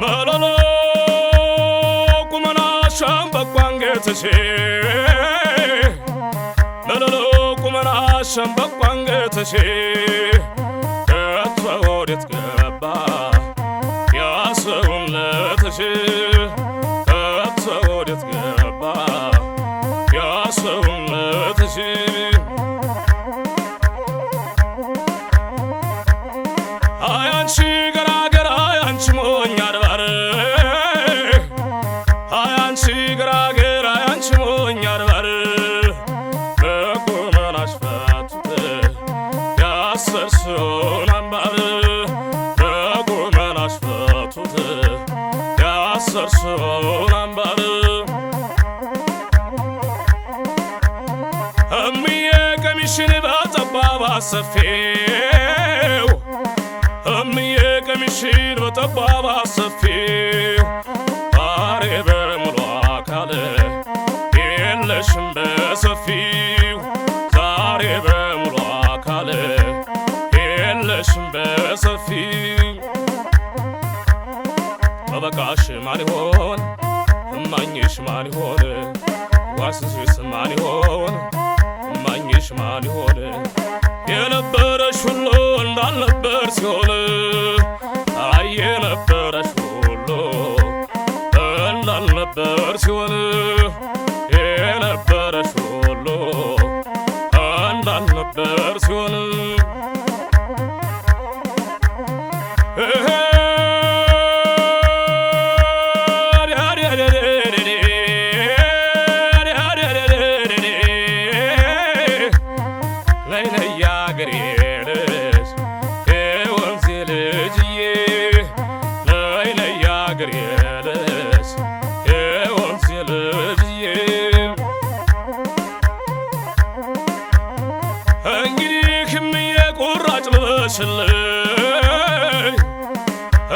መለሎ ቁመና ሸምበቆ አንገትሽ መለሎ ቁመና ሸምበቆ አንገትሽ ከቶ ወዴት ገባ ያ ሰውነትሽ ከቶ ወዴት ገባ ያ ሰውነትሽ አያንቺ ገራገር አያንቺ ሞኝ አድባር አያንቺ ገራገር አያንቺ ሞኝ አድባር በቁመናሽ ፈቱት ያሰርሽውን አምባር በቁመናሽ ፈቱት ያሰርሽውን አምባር እምዬ ቀሚስሽን በጠባብ አሰፊው እምዬ ቀሚስሽን በጠባብ አሰፊው ዛሬ በሙሉ አካል የለሽም በሰፊው ዛሬ በሙሉ አካል የለሽም በሰፊው ጠበቃሽ ማን ይሆን እማኝሽ ማን ይሆን ዋስሽስ ማን ይሆን እማኝሽ ማን ይሆን የነበረሽ ሁሉ እንዳልነበር ሲሆን አይ የነበረሽ ሁሉ እንዳልነበር ሲሆን የነበረሽ ሁሉ እንዳልነበር ሲሆን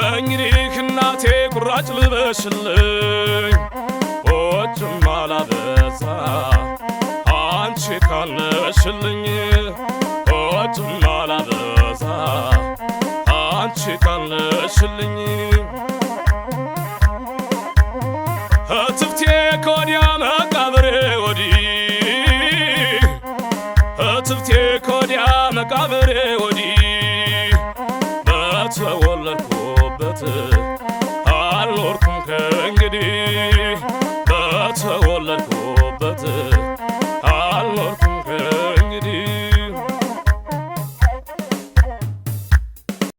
እንግዲህ እናቴ ቁራጭ ልበሽልኝ ወጭም አላበዛ አንቺ ካለሽልኝ ወጭም አላበዛ አንቺ ካለሽልኝ እትብቴ ከወዲያ መቃብሬ ወዲህ እትብቴ ከወዲያ መቃብሬ ወዲህ በተወለድኩበት